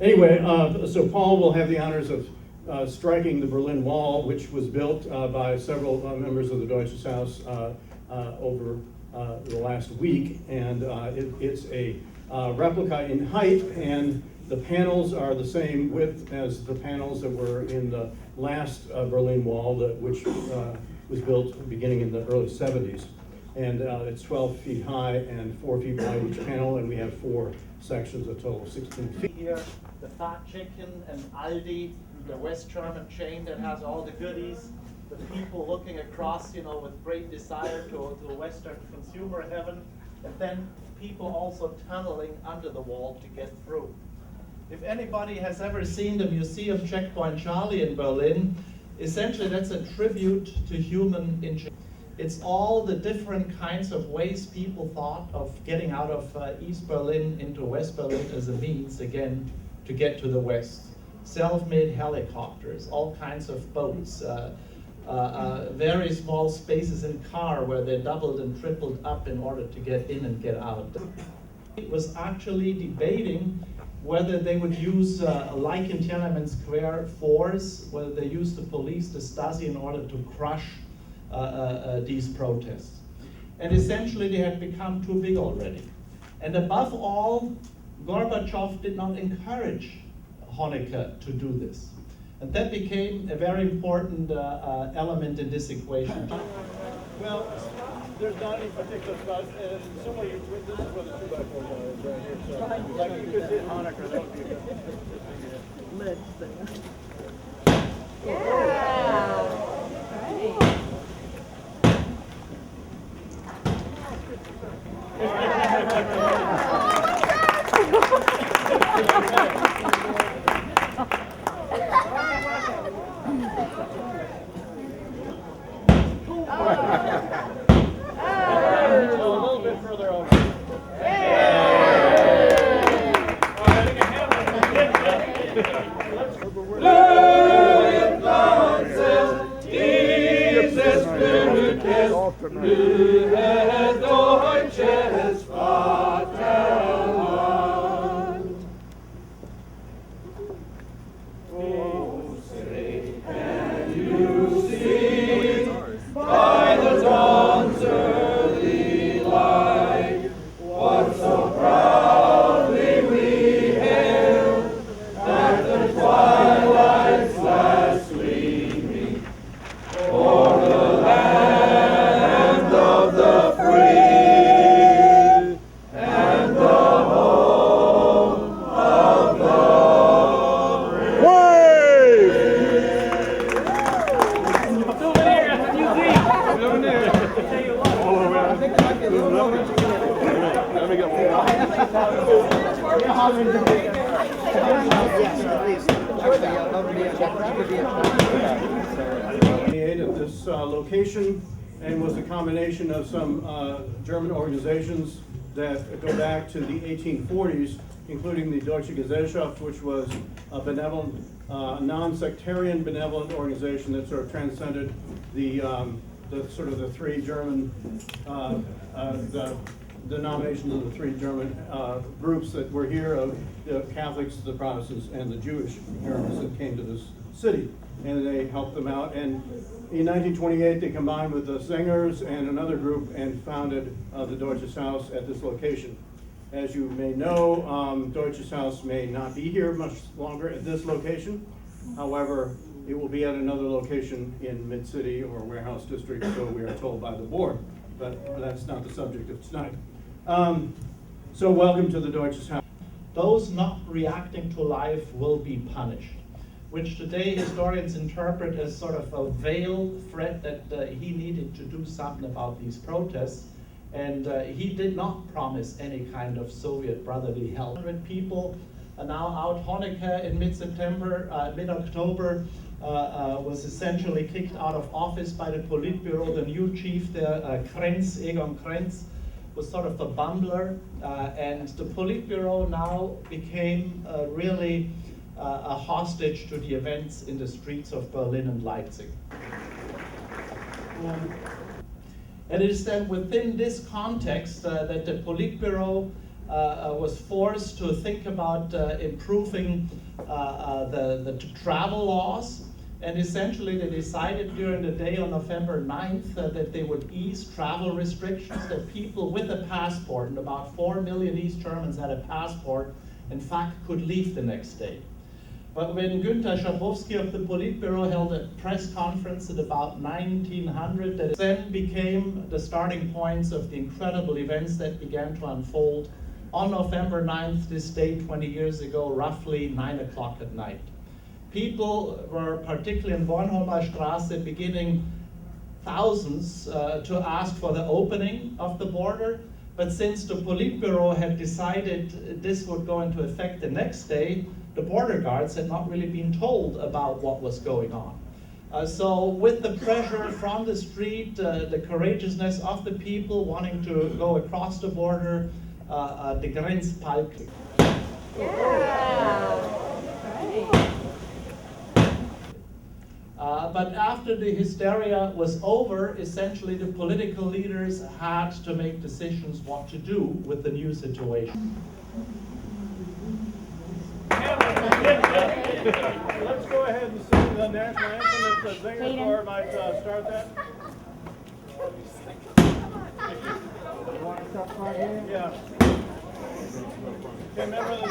Anyway, so Paul will have the honors of striking the Berlin Wall, which was built by several members of the Deutsches Haus over the last week, and it's a replica in height, and the panels are the same width as the panels that were in the last Berlin Wall, which was built beginning in the early 70s. And it's 12 feet high and 4 feet wide each panel, and we have 4 sections, a total of 16 feet. Here, the Fat Chicken and Aldi, the West German chain that has all the goodies, the people looking across, with great desire to Western consumer heaven, and then people also tunneling under the wall to get through. If anybody has ever seen the Museum Checkpoint Charlie in Berlin, essentially that's a tribute to human ingenuity. It's all the different kinds of ways people thought of getting out of East Berlin into West Berlin as a means, again, to get to the West. Self-made helicopters, all kinds of boats, very small spaces in car where they doubled and tripled up in order to get in and get out. It was actually debating whether they would use, like in Tiananmen Square, force, whether they use the police, the Stasi, in order to crush these protests. And essentially they had become too big already. And above all, Gorbachev did not encourage Honecker to do this. And that became a very important element in this equation. Well, there's not any particular spot. Somewhere this is where the 2x4 is right here. So, like you could hit Honecker, that would be a good Ledge there. Yeah. Deutsches Vaterland. Oh, say, can you see by the dawn's early light what so proudly we hailed at the twilight's last gleaming o'er the land of the free and the home of the brave. At this location, and was a combination of some German organizations that go back to the 1840s, including the Deutsche Gesellschaft, which was a benevolent, non-sectarian benevolent organization that sort of transcended the three German the denominations of the three German groups that were here, of the Catholics, the Protestants, and the Jewish Germans that came to this city. And they helped them out. And in 1928, they combined with the Singers and another group and founded the Deutsches Haus at this location. As you may know, Deutsches Haus may not be here much longer at this location. However, it will be at another location in Mid-City or Warehouse District, so we are told by the board. But that's not the subject of tonight. So welcome to the Deutsches Haus. Those not reacting to life will be punished, which today historians interpret as sort of a veiled threat that he needed to do something about these protests. And he did not promise any kind of Soviet brotherly help. 100 people are now out. Honecker in mid-September, mid-October, was essentially kicked out of office by the Politburo. The new chief there, Krenz, Egon Krenz, was sort of a bumbler. And the Politburo now became really a hostage to the events in the streets of Berlin and Leipzig. And it is then within this context that the Politburo was forced to think about improving the travel laws. And essentially they decided during the day on November 9th that they would ease travel restrictions, that people with a passport, and about 4 million East Germans had a passport, in fact could leave the next day. But when Günther Schabowski of the Politburo held a press conference at about 1900, that then became the starting points of the incredible events that began to unfold on November 9th, this day 20 years ago, roughly 9 o'clock at night. People were, particularly in Bornholmer Straße, beginning thousands to ask for the opening of the border. But since the Politburo had decided this would go into effect the next day, the border guards had not really been told about what was going on. So with the pressure from the street, the courageousness of the people wanting to go across the border, the Grenzpalk. Yeah. Right. But after the hysteria was over, essentially the political leaders had to make decisions what to do with the new situation. Let's go ahead and sing the national anthem. If the Singapore might start that. You want to start right here? Yeah. Okay, remember the